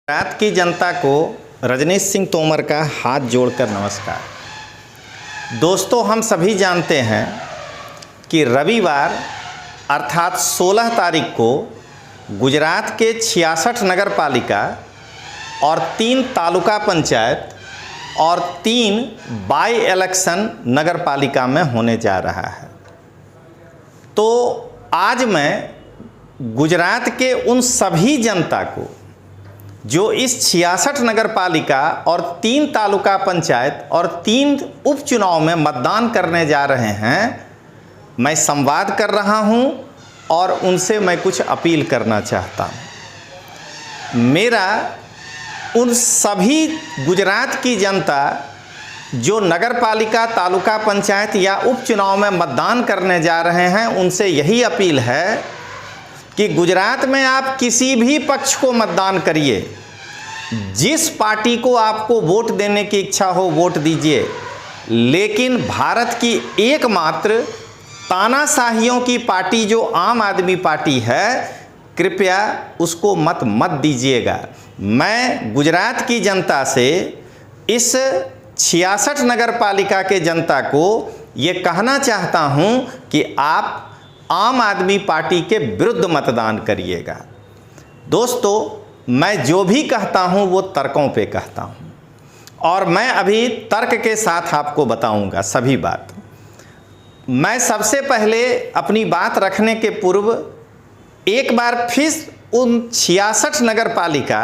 गुजरात की जनता को रजनीश सिंह तोमर का हाथ जोड़कर नमस्कार। दोस्तों, हम सभी जानते हैं कि रविवार अर्थात 16 तारीख को गुजरात के 66 नगर पालिका और 3 तालुका पंचायत और 3 बाई इलेक्शन नगर पालिका में होने जा रहा है। तो आज मैं गुजरात के उन सभी जनता को जो इस 66 नगर पालिका और 3 तालुका पंचायत और 3 उपचुनाव में मतदान करने जा रहे हैं, मैं संवाद कर रहा हूं और उनसे मैं कुछ अपील करना चाहता हूं। मेरा उन सभी गुजरात की जनता जो नगर पालिका, तालुका पंचायत या उपचुनाव में मतदान करने जा रहे हैं, उनसे यही अपील है कि गुजरात में आप किसी भी पक्ष को मतदान करिए, जिस पार्टी को आपको वोट देने की इच्छा हो वोट दीजिए, लेकिन भारत की एकमात्र तानाशाहियों की पार्टी जो आम आदमी पार्टी है, कृपया उसको मत दीजिएगा। मैं गुजरात की जनता से, इस 66 नगर पालिका के जनता को ये कहना चाहता हूं कि आप आम आदमी पार्टी के विरुद्ध मतदान करिएगा। दोस्तों, मैं जो भी कहता हूं वो तर्कों पे कहता हूं और मैं अभी तर्क के साथ आपको बताऊंगा सभी बात। मैं सबसे पहले अपनी बात रखने के पूर्व एक बार फिर उन 66 नगर पालिका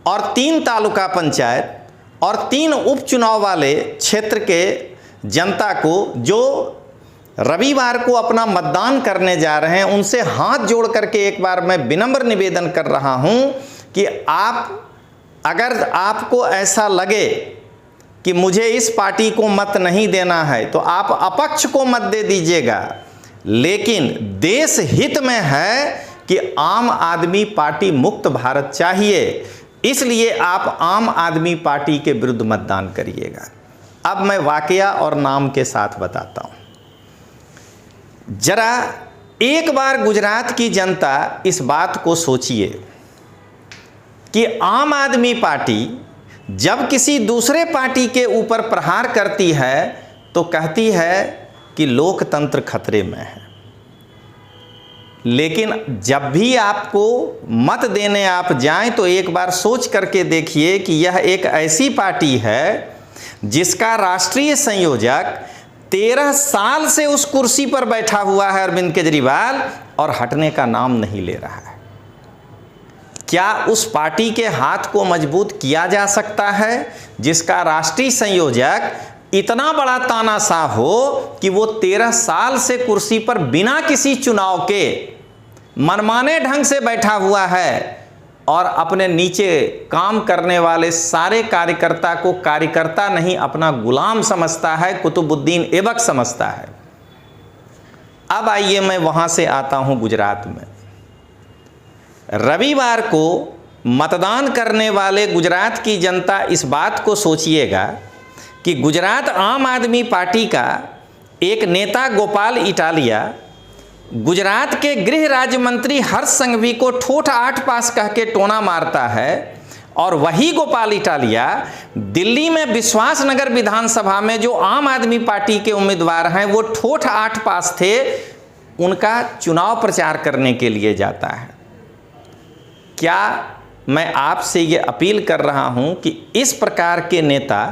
और 3 तालुका पंचायत और 3 उपचुनाव वाले क्षेत्र के जनता को जो रविवार को अपना मतदान करने जा रहे हैं, उनसे हाथ जोड़ करके एक बार मैं विनम्र निवेदन कर रहा हूं कि अगर आपको ऐसा लगे कि मुझे इस पार्टी को मत नहीं देना है तो आप अपक्ष को मत दे दीजिएगा, लेकिन देश हित में है कि आम आदमी पार्टी मुक्त भारत चाहिए, इसलिए आप आम आदमी पार्टी के विरुद्ध मतदान करिएगा। अब मैं वाकया और नाम के साथ बताता हूं। जरा एक बार गुजरात की जनता इस बात को सोचिए कि आम आदमी पार्टी जब किसी दूसरे पार्टी के ऊपर प्रहार करती है तो कहती है कि लोकतंत्र खतरे में है, लेकिन जब भी आपको मत देने आप जाएं तो एक बार सोच करके देखिए कि यह एक ऐसी पार्टी है जिसका राष्ट्रीय संयोजक 13 साल से उस कुर्सी पर बैठा हुआ है अरविंद केजरीवाल, और हटने का नाम नहीं ले रहा है। क्या उस पार्टी के हाथ को मजबूत किया जा सकता है जिसका राष्ट्रीय संयोजक इतना बड़ा तानाशाह हो कि वो 13 साल से कुर्सी पर बिना किसी चुनाव के मनमाने ढंग से बैठा हुआ है और अपने नीचे काम करने वाले सारे कार्यकर्ता को कार्यकर्ता नहीं अपना गुलाम समझता है, कुतुबुद्दीन ऐबक समझता है। अब आइए मैं वहां से आता हूं गुजरात में। रविवार को मतदान करने वाले गुजरात की जनता इस बात को सोचिएगा कि गुजरात आम आदमी पार्टी का एक नेता गोपाल इटालिया गुजरात के गृह राज्य मंत्री हर्ष संघवी को ठोठ 8 पास कह के टोना मारता है, और वही गोपाल इटालिया दिल्ली में विश्वास नगर विधानसभा में जो आम आदमी पार्टी के उम्मीदवार हैं वो ठोठ 8 पास थे, उनका चुनाव प्रचार करने के लिए जाता है। क्या मैं आपसे ये अपील कर रहा हूं कि इस प्रकार के नेता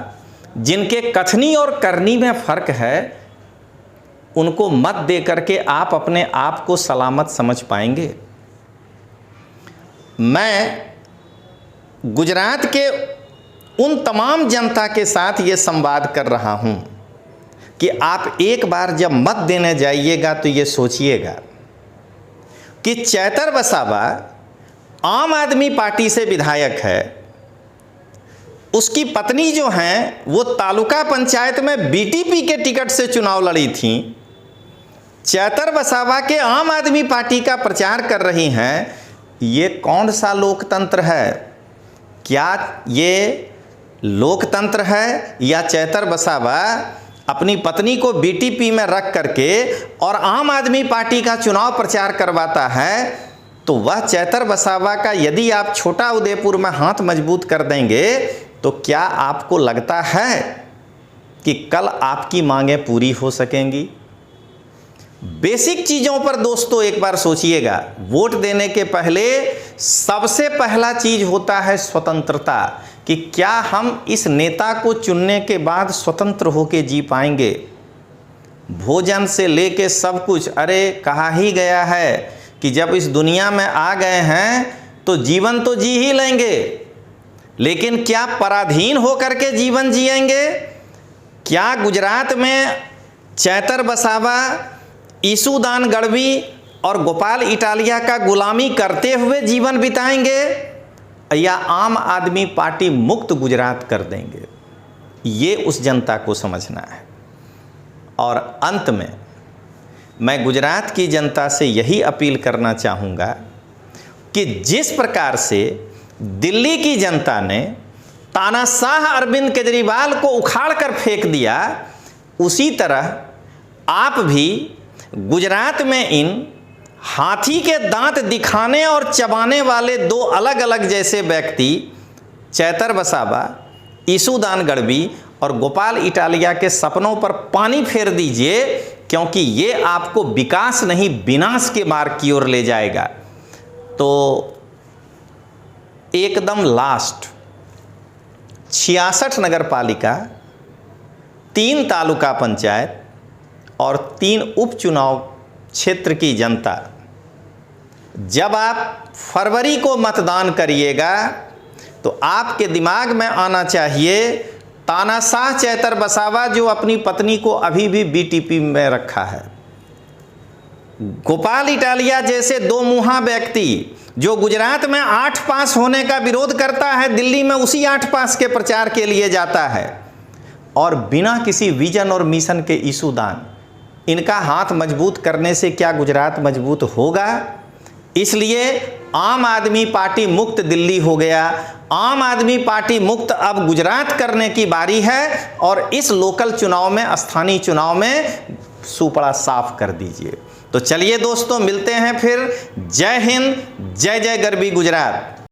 जिनके कथनी और करनी में फर्क है, उनको मत दे करके आप अपने आप को सलामत समझ पाएंगे? मैं गुजरात के उन तमाम जनता के साथ ये संवाद कर रहा हूं कि आप एक बार जब मत देने जाइएगा तो ये सोचिएगा कि चैतर वसावा आम आदमी पार्टी से विधायक है, उसकी पत्नी जो हैं वो तालुका पंचायत में बीटीपी के टिकट से चुनाव लड़ी थी, चैतर वसावा के आम आदमी पार्टी का प्रचार कर रही हैं। ये कौन सा लोकतंत्र है? क्या ये लोकतंत्र है या चैतर वसावा अपनी पत्नी को बीटीपी में रख करके और आम आदमी पार्टी का चुनाव प्रचार करवाता है? तो वह चैतर वसावा का यदि आप छोटा उदयपुर में हाथ मजबूत कर देंगे तो क्या आपको लगता है कि कल आपकी मांगें पूरी हो सकेंगी? बेसिक चीज़ों पर दोस्तों एक बार सोचिएगा। वोट देने के पहले सबसे पहला चीज़ होता है स्वतंत्रता, कि क्या हम इस नेता को चुनने के बाद स्वतंत्र होकर जी पाएंगे। भोजन से लेके सब कुछ, अरे कहा ही गया है कि जब इस दुनिया में आ गए हैं तो जीवन तो जी ही लेंगे, लेकिन क्या पराधीन होकर के जीवन जिएंगे? क्या गुजरात में चैतर वसावा, ईसूदान गढ़वी और गोपाल इटालिया का गुलामी करते हुए जीवन बिताएंगे, या आम आदमी पार्टी मुक्त गुजरात कर देंगे? ये उस जनता को समझना है। और अंत में मैं गुजरात की जनता से यही अपील करना चाहूँगा कि जिस प्रकार से दिल्ली की जनता ने तानाशाह अरविंद केजरीवाल को उखाड़ कर फेंक दिया, उसी तरह आप भी गुजरात में इन हाथी के दांत दिखाने और चबाने वाले दो अलग अलग जैसे व्यक्ति चैतर वसावा, ईसूदान गढ़वी और गोपाल इटालिया के सपनों पर पानी फेर दीजिए, क्योंकि ये आपको विकास नहीं विनाश के मार्ग की ओर ले जाएगा। तो एकदम लास्ट 66 नगर पालिका, 3 तालुका पंचायत और 3 उपचुनाव क्षेत्र की जनता, जब आप फरवरी को मतदान करिएगा तो आपके दिमाग में आना चाहिए तानाशाह चैतर वसावा जो अपनी पत्नी को अभी भी बीटीपी में रखा है, गोपाल इटालिया जैसे दो मुहा व्यक्ति जो गुजरात में 8 पास होने का विरोध करता है, दिल्ली में उसी 8 पास के प्रचार के लिए जाता है, और बिना किसी विजन और मिशन के ईसूदान, इनका हाथ मजबूत करने से क्या गुजरात मजबूत होगा? इसलिए आम आदमी पार्टी मुक्त दिल्ली हो गया, आम आदमी पार्टी मुक्त अब गुजरात करने की बारी है, और इस लोकल चुनाव में, स्थानीय चुनाव में सुपड़ा साफ कर दीजिए। तो चलिए दोस्तों, मिलते हैं फिर। जय हिंद, जय जय गरवी गुजरात।